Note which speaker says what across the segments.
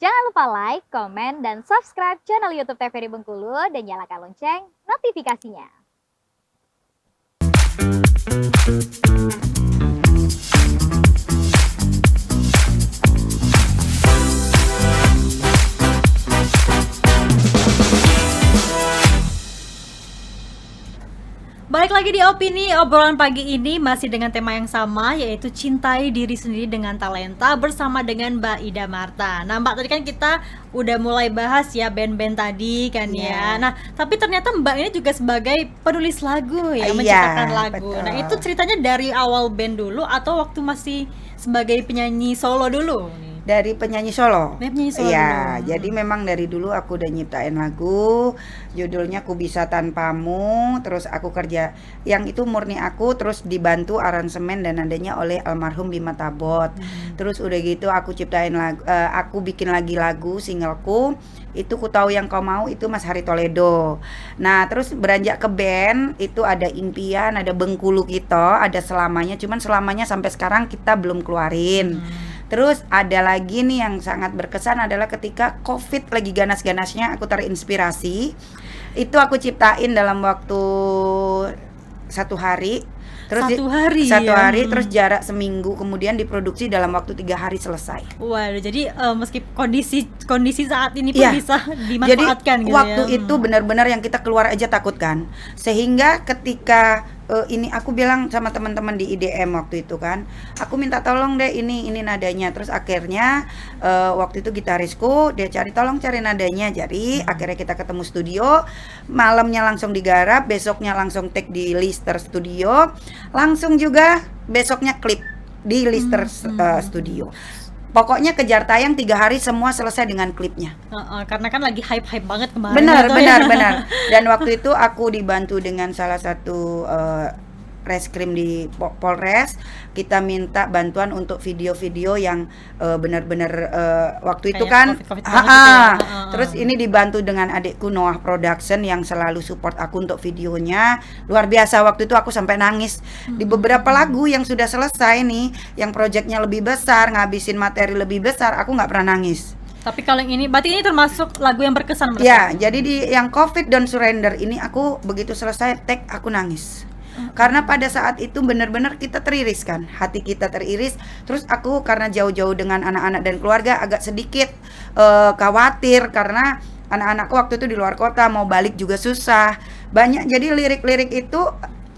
Speaker 1: Jangan lupa like, komen, dan subscribe channel YouTube TVRI Bengkulu dan nyalakan lonceng notifikasinya.
Speaker 2: Balik lagi di Opini, obrolan pagi ini masih dengan tema yang sama, yaitu cintai diri sendiri dengan talenta bersama dengan Mbak Ida Marta. Nah Mbak, tadi kan kita udah mulai bahas ya band-band tadi kan ya. Nah tapi ternyata Mbak ini juga sebagai penulis lagu ya, menciptakan lagu.
Speaker 3: Betul.
Speaker 2: Nah itu ceritanya dari awal band dulu atau waktu masih sebagai penyanyi solo dulu?
Speaker 3: Dari penyanyi solo.
Speaker 2: Penyanyi solo
Speaker 3: Iya,
Speaker 2: dulu.
Speaker 3: jadi memang dari dulu aku udah nyiptain lagu, judulnya Ku Bisa Tanpamu, terus aku kerja yang itu murni aku, terus dibantu aransemen dan nadanya oleh almarhum Bima Tabot. Terus udah gitu aku ciptain lagu, aku bikin lagi lagu singleku, itu Ku Tahu Yang Kau Mau, itu Mas Hari Toledo. Nah, terus beranjak ke band, itu ada Impian, ada Bengkulu Kita, ada Selamanya, cuman Selamanya sampai sekarang kita belum keluarin. Terus ada lagi nih yang sangat berkesan adalah ketika COVID lagi ganas-ganasnya, aku terinspirasi. Itu aku ciptain dalam waktu 1 hari. Terus
Speaker 2: Satu hari
Speaker 3: satu
Speaker 2: ya?
Speaker 3: hari, terus jarak seminggu, kemudian diproduksi dalam waktu 3 hari selesai.
Speaker 2: Waduh, jadi meski kondisi saat ini pun
Speaker 3: Iya.
Speaker 2: bisa
Speaker 3: Jadi
Speaker 2: dimanfaatkan gitu
Speaker 3: waktu
Speaker 2: ya.
Speaker 3: itu benar-benar yang kita keluar aja takut kan. Sehingga ketika ini aku bilang sama teman-teman di IDM waktu itu kan, aku minta tolong deh ini nadanya. Terus akhirnya waktu itu gitarisku dia cari nadanya. Jadi akhirnya kita ketemu studio, malamnya langsung digarap, besoknya langsung take di Lister Studio, langsung juga besoknya klip di Lister Studio. Pokoknya kejar tayang 3 hari semua selesai dengan klipnya.
Speaker 2: Karena kan lagi hype banget kemarin.
Speaker 3: Benar,
Speaker 2: itu
Speaker 3: benar,
Speaker 2: ya.
Speaker 3: benar. Dan waktu itu aku dibantu dengan salah satu reskrim di Polres. Kita minta bantuan untuk video-video yang benar-benar waktu itu
Speaker 2: Kayak
Speaker 3: kan
Speaker 2: COVID banget gitu ya.
Speaker 3: terus ini dibantu dengan adikku Noah Production yang selalu support aku untuk videonya. Luar biasa, waktu itu aku sampai nangis. Di beberapa lagu yang sudah selesai nih, yang proyeknya lebih besar, ngabisin materi lebih besar, aku nggak pernah nangis.
Speaker 2: Tapi kalau yang ini, berarti ini termasuk lagu yang berkesan menurut
Speaker 3: Ya,
Speaker 2: kamu?
Speaker 3: jadi di yang COVID Don't Surrender ini aku begitu selesai take aku nangis. Karena pada saat itu benar-benar kita teriris kan, hati kita teriris. Terus aku karena jauh-jauh dengan anak-anak dan keluarga agak sedikit khawatir karena anak-anakku waktu itu di luar kota, mau balik juga susah. Banyak, jadi lirik-lirik itu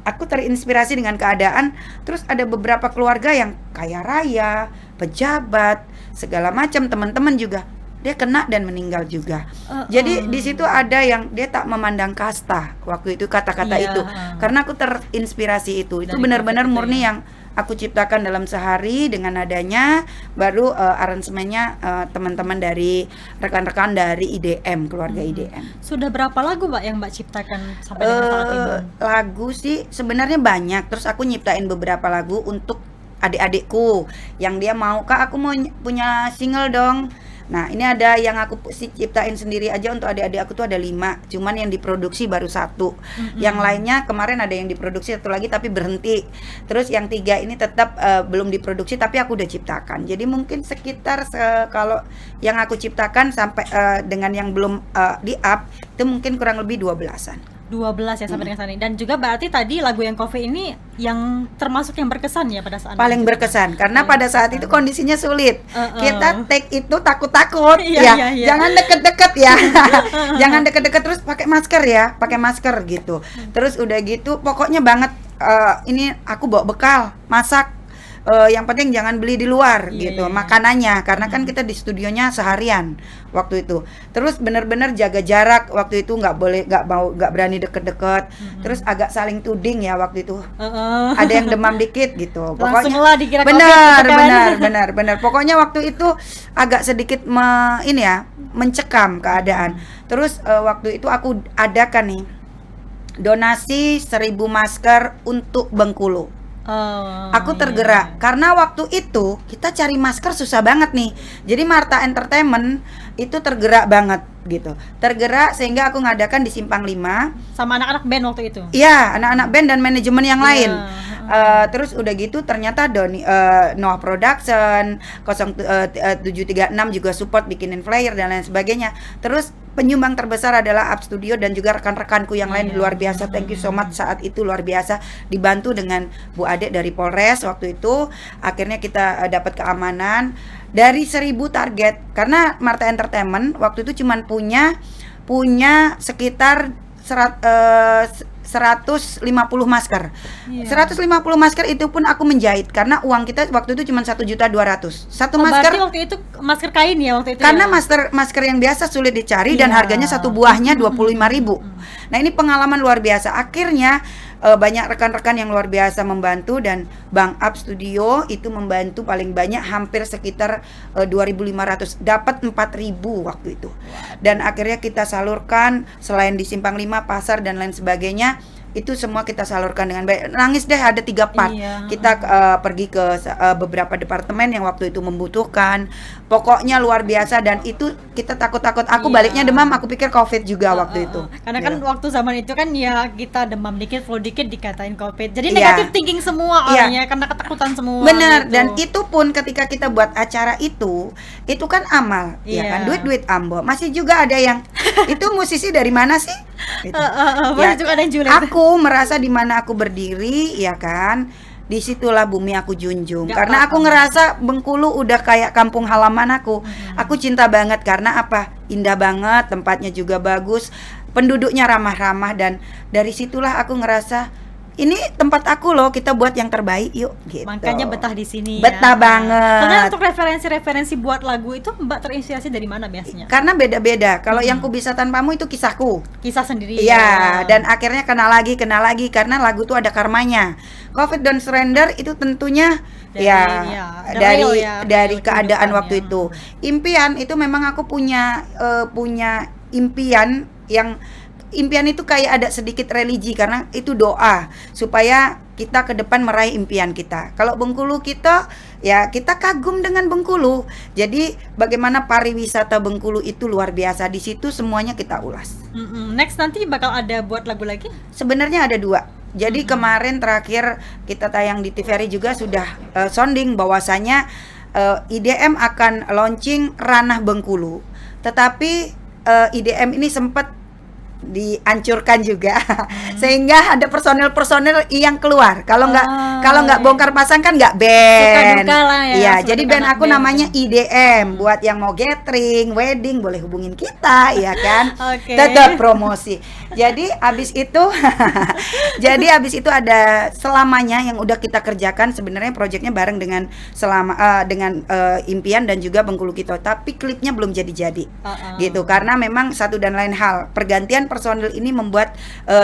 Speaker 3: aku terinspirasi dengan keadaan. Terus ada beberapa keluarga yang kaya raya, pejabat, segala macam, teman-teman juga dia kena dan meninggal juga. Jadi di situ ada yang dia tak memandang kasta waktu itu, kata-kata
Speaker 2: Iya.
Speaker 3: itu. Karena aku terinspirasi itu. Itu
Speaker 2: Dari
Speaker 3: benar-benar
Speaker 2: COVID itu
Speaker 3: murni
Speaker 2: ya.
Speaker 3: yang aku ciptakan dalam sehari dengan nadanya, baru aransemennya teman-teman dari rekan-rekan dari IDM, keluarga IDM.
Speaker 2: Sudah berapa lagu Mbak yang Mbak ciptakan sampai dengan saat ini?
Speaker 3: Lagu sih sebenarnya banyak. Terus aku nyiptain beberapa lagu untuk adik-adikku yang dia mau, Kak aku mau punya single dong. Nah ini ada yang aku ciptain sendiri aja untuk adik-adik aku tuh ada 5, cuman yang diproduksi baru 1. Yang lainnya kemarin ada yang diproduksi 1 lagi tapi berhenti. Terus yang 3 ini tetap belum diproduksi tapi aku udah ciptakan. Jadi mungkin sekitar kalau yang aku ciptakan sampai dengan yang belum di up itu mungkin kurang lebih 12-an.
Speaker 2: 12 ya sampai dengan saat ini. Dan juga berarti tadi lagu yang Coffee ini yang termasuk yang berkesan ya pada saat
Speaker 3: Paling
Speaker 2: itu?
Speaker 3: berkesan karena
Speaker 2: Paling
Speaker 3: pada saat itu kondisinya sulit.
Speaker 2: Heeh.
Speaker 3: Kita take itu takut-takut
Speaker 2: Iya,
Speaker 3: ya.
Speaker 2: iya.
Speaker 3: Jangan deket-deket ya. Jangan deket-deket, terus pakai masker ya, pakai masker gitu. Terus udah gitu pokoknya banget ini aku bawa bekal masak. Yang penting jangan beli di luar
Speaker 2: Iya,
Speaker 3: gitu
Speaker 2: iya.
Speaker 3: makanannya, karena kan kita di studionya seharian waktu itu. Terus benar-benar jaga jarak waktu itu, nggak berani deket-deket. Terus agak saling tuding ya waktu itu.
Speaker 2: Heeh.
Speaker 3: Ada yang demam dikit gitu.
Speaker 2: Langsung lah dikira COVID
Speaker 3: benar,
Speaker 2: gitu kan.
Speaker 3: benar. Pokoknya waktu itu agak sedikit mencekam keadaan. Terus waktu itu aku adakan nih donasi 1000 masker untuk Bengkulu. Aku
Speaker 2: iya.
Speaker 3: tergerak karena waktu itu kita cari masker susah banget nih. Jadi Marta Entertainment itu tergerak banget gitu. Tergerak sehingga aku ngadakan di Simpang 5.
Speaker 2: Sama anak-anak band waktu itu.
Speaker 3: Iya, anak-anak band dan manajemen yang
Speaker 2: Iya,
Speaker 3: lain. Terus udah gitu ternyata Noah Production 0736 juga support bikinin flyer dan lain sebagainya. Terus penyumbang terbesar adalah Up Studio dan juga rekan-rekanku yang lain
Speaker 2: Iya.
Speaker 3: luar biasa. Thank you so much, saat itu luar biasa, dibantu dengan Bu Ade dari Polres waktu itu. Akhirnya kita dapat keamanan dari 1000 target karena Marta Entertainment waktu itu cuman punya sekitar 150 masker.
Speaker 2: Iya.
Speaker 3: 150 masker itu pun aku menjahit karena uang kita waktu itu cuma 1.200.000. Satu
Speaker 2: Oh,
Speaker 3: masker.
Speaker 2: berarti waktu itu masker kain ya waktu itu.
Speaker 3: Karena
Speaker 2: ya?
Speaker 3: masker yang biasa sulit dicari dan
Speaker 2: Iya.
Speaker 3: harganya satu buahnya 25.000. Nah, ini pengalaman luar biasa. Akhirnya banyak rekan-rekan yang luar biasa membantu dan Bang Up Studio itu membantu paling banyak hampir sekitar 2.500, dapat 4.000 waktu itu. Dan akhirnya kita salurkan selain di Simpang 5, pasar dan lain sebagainya. Itu semua kita salurkan dengan baik. Nangis deh, ada 3 part.
Speaker 2: Iya.
Speaker 3: Kita pergi ke beberapa departemen yang waktu itu membutuhkan. Pokoknya luar biasa dan itu kita takut-takut. Aku
Speaker 2: Iya.
Speaker 3: baliknya demam, aku pikir COVID juga waktu itu.
Speaker 2: Karena kan
Speaker 3: Gitu.
Speaker 2: waktu zaman itu kan ya kita demam dikit, flu dikit dikatain COVID. Jadi
Speaker 3: Iya.
Speaker 2: negatif thinking semua
Speaker 3: Iya.
Speaker 2: orangnya karena ketakutan semua.
Speaker 3: Benar,
Speaker 2: gitu.
Speaker 3: dan itu pun ketika kita buat acara itu kan amal, ya
Speaker 2: Iya.
Speaker 3: kan, duit ambo. Masih juga ada yang itu musisi dari mana sih? Gitu.
Speaker 2: Masih juga ada yang julid.
Speaker 3: Aku merasa di mana aku berdiri, ya kan, disitulah bumi aku junjung.
Speaker 2: Nggak
Speaker 3: Karena aku
Speaker 2: apa-apa.
Speaker 3: ngerasa Bengkulu udah kayak kampung halaman aku. Aku cinta banget karena apa? Indah banget, tempatnya juga bagus, penduduknya ramah-ramah dan dari situlah aku ngerasa ini tempat aku loh, kita buat yang terbaik yuk gitu.
Speaker 2: Makanya betah di sini.
Speaker 3: Betah banget.
Speaker 2: Karena untuk referensi-referensi buat lagu itu Mbak terinspirasi dari mana biasanya?
Speaker 3: Karena beda-beda. Kalau yang Ku Bisa Tanpamu itu kisahku.
Speaker 2: Kisah sendiri.
Speaker 3: Iya, dan akhirnya kenal lagi karena lagu tuh ada karmanya. Covid dan Surrender itu tentunya
Speaker 2: Dari- ya,
Speaker 3: dari
Speaker 2: real ya,
Speaker 3: dari
Speaker 2: real
Speaker 3: keadaan
Speaker 2: kehidupan
Speaker 3: waktu
Speaker 2: ya.
Speaker 3: itu. Impian itu memang aku punya impian yang impian itu kayak ada sedikit religi karena itu doa supaya kita ke depan meraih impian kita. Kalau Bengkulu kita ya kita kagum dengan Bengkulu. Jadi bagaimana pariwisata Bengkulu itu luar biasa. Di situ semuanya kita ulas.
Speaker 2: Next nanti bakal ada buat lagu lagi?
Speaker 3: Sebenarnya ada 2. Jadi kemarin terakhir kita tayang di TVRI juga sudah sounding bahwasanya IDM akan launching Ranah Bengkulu. Tetapi IDM ini sempat dihancurkan juga sehingga ada personel yang keluar. Kalau nggak bongkar pasang kan nggak band.
Speaker 2: Suka duka lah ya,
Speaker 3: Iya,
Speaker 2: suka
Speaker 3: jadi
Speaker 2: duka
Speaker 3: band
Speaker 2: anak
Speaker 3: aku
Speaker 2: band.
Speaker 3: namanya IDM. Buat yang mau gathering, wedding boleh hubungin kita, ya kan?
Speaker 2: Oke.
Speaker 3: Tetap promosi. Jadi abis itu ada selamanya yang udah kita kerjakan. Sebenarnya proyeknya bareng dengan Impian dan juga Bengkulu Kita. Tapi klipnya belum jadi-jadi. Gitu karena memang satu dan lain hal. Pergantian personil ini membuat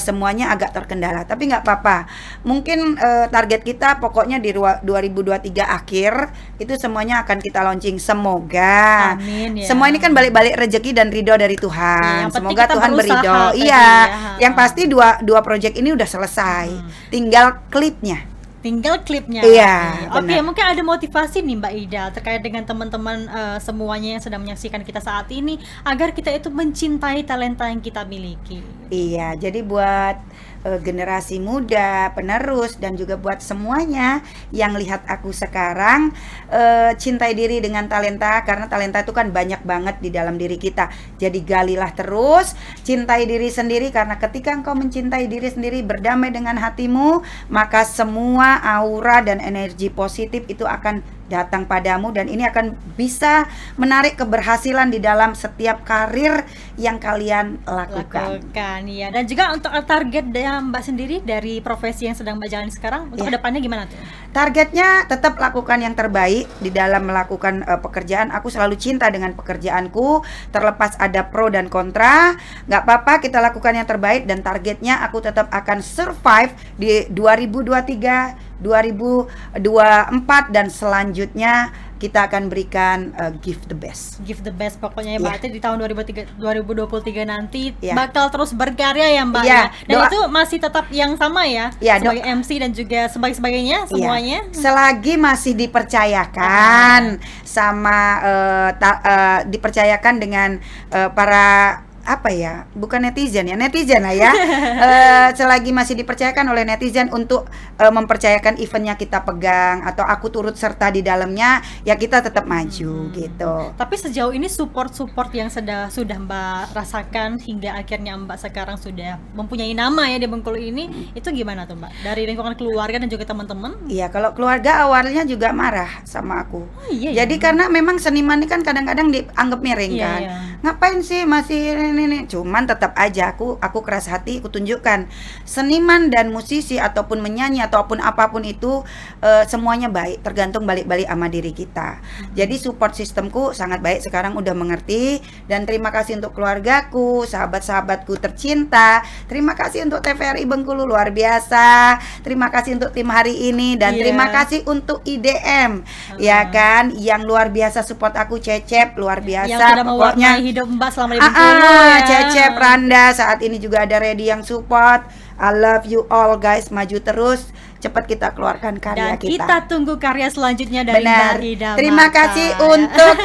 Speaker 3: semuanya agak terkendala. Tapi nggak apa-apa. Mungkin target kita pokoknya di 2023 akhir itu semuanya akan kita launching. Semoga.
Speaker 2: Amin ya.
Speaker 3: Semua ini kan balik-balik rezeki dan ridho dari Tuhan.
Speaker 2: Iya, yang penting
Speaker 3: Semoga
Speaker 2: kita
Speaker 3: Tuhan
Speaker 2: berusaha
Speaker 3: beridho.
Speaker 2: tadi
Speaker 3: Iya.
Speaker 2: ya.
Speaker 3: Yang pasti dua proyek ini udah selesai. Tinggal klipnya.
Speaker 2: Tinggal klipnya.
Speaker 3: Iya,
Speaker 2: Oke,
Speaker 3: benar.
Speaker 2: mungkin ada motivasi nih Mbak Ida terkait dengan teman-teman semuanya yang sedang menyaksikan kita saat ini agar kita itu mencintai talenta yang kita miliki.
Speaker 3: Iya, jadi buat generasi muda, penerus dan juga buat semuanya yang lihat aku sekarang, cintai diri dengan talenta karena talenta itu kan banyak banget di dalam diri kita. Jadi galilah terus, cintai diri sendiri karena ketika engkau mencintai diri sendiri, berdamai dengan hatimu, maka semua aura dan energi positif itu akan datang padamu dan ini akan bisa menarik keberhasilan di dalam setiap karir yang kalian lakukan.
Speaker 2: Ya. Dan juga untuk target Mbak sendiri dari profesi yang sedang Mbak jalani sekarang untuk
Speaker 3: Iya.
Speaker 2: kedepannya gimana tuh?
Speaker 3: Targetnya tetap lakukan yang terbaik di dalam melakukan pekerjaan. Aku selalu cinta dengan pekerjaanku, terlepas ada pro dan kontra, nggak apa-apa, kita lakukan yang terbaik dan targetnya aku tetap akan survive di 2023, 2024 dan selanjutnya kita akan berikan give the best.
Speaker 2: Give the best pokoknya ya Mbak.
Speaker 3: Iya.
Speaker 2: Di tahun 2023 nanti
Speaker 3: Iya.
Speaker 2: bakal terus berkarya ya Mbak
Speaker 3: Iya,
Speaker 2: ya. Dan
Speaker 3: doa-
Speaker 2: itu masih tetap yang sama ya,
Speaker 3: Iya,
Speaker 2: sebagai MC dan juga sebagainya semuanya.
Speaker 3: Iya. Selagi masih dipercayakan sama dipercayakan dengan para apa ya, bukan netizen lah ya. Selagi masih dipercayakan oleh netizen untuk mempercayakan eventnya kita pegang atau aku turut serta di dalamnya, ya kita tetap maju gitu.
Speaker 2: Tapi sejauh ini support yang sudah Mbak rasakan hingga akhirnya Mbak sekarang sudah mempunyai nama ya di Bengkulu ini, itu gimana tuh Mbak? Dari lingkungan keluarga dan juga teman-teman?
Speaker 3: Iya, kalau keluarga awalnya juga marah sama aku.
Speaker 2: Iya ya?
Speaker 3: Jadi karena memang seniman ini kan kadang-kadang dianggap miring
Speaker 2: Iya,
Speaker 3: kan.
Speaker 2: iya.
Speaker 3: Ngapain sih masih ini? Cuman tetap aja aku keras hati, aku tunjukkan seniman dan musisi ataupun menyanyi ataupun apapun itu semuanya baik, tergantung balik-balik sama diri kita. Jadi support sistemku sangat baik, sekarang udah mengerti, dan terima kasih untuk keluargaku, sahabat-sahabatku tercinta. Terima kasih untuk TVRI Bengkulu luar biasa. Terima kasih untuk tim hari ini dan
Speaker 2: Iya.
Speaker 3: terima kasih untuk IDM ya kan, yang luar biasa support aku, Cecep luar biasa
Speaker 2: Yang sudah
Speaker 3: pokoknya.
Speaker 2: mewarnai hidup Mbak selama di Bengkulu ya.
Speaker 3: Cecep, Randa, saat ini juga ada Reddy yang support. I love you all guys, maju terus, cepat kita keluarkan karya
Speaker 2: Dan kita tunggu karya selanjutnya dari
Speaker 3: Benar.
Speaker 2: Mbak Ida
Speaker 3: Terima
Speaker 2: Marta.
Speaker 3: kasih untuk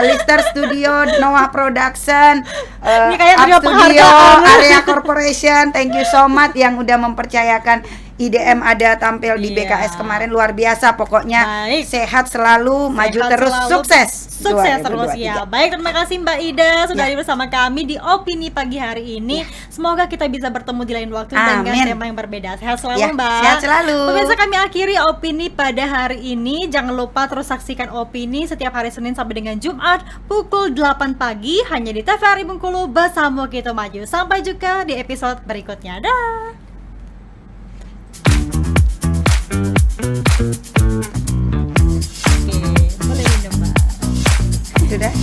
Speaker 3: Lister Studio, Noah Production,
Speaker 2: Ini kayak
Speaker 3: Up
Speaker 2: trio
Speaker 3: Studio,
Speaker 2: penghargaan.
Speaker 3: Area Corporation. Thank you so much yang udah mempercayakan IDM ada tampil di
Speaker 2: Iya.
Speaker 3: BKS kemarin, luar biasa pokoknya.
Speaker 2: Baik.
Speaker 3: Sehat selalu, maju
Speaker 2: Sehat
Speaker 3: terus,
Speaker 2: selalu.
Speaker 3: sukses.
Speaker 2: Sukses terus
Speaker 3: 2023.
Speaker 2: ya. Baik, terima kasih Mbak Ida sudah
Speaker 3: Ya.
Speaker 2: hadir bersama kami di Opini Pagi hari ini. Semoga kita bisa bertemu di lain waktu dengan
Speaker 3: Amin.
Speaker 2: tema yang berbeda. Sehat selalu
Speaker 3: Ya,
Speaker 2: Mbak.
Speaker 3: sehat selalu.
Speaker 2: Pemirsa, kami akhiri Opini pada hari ini. Jangan lupa terus saksikan Opini setiap hari Senin sampai dengan Jumat pukul 8 pagi hanya di TVRI Bengkulu bersama Kita Maju. Sampai jumpa di episode berikutnya. Dah. Oke, boleh minum Mbak.
Speaker 3: Sudah.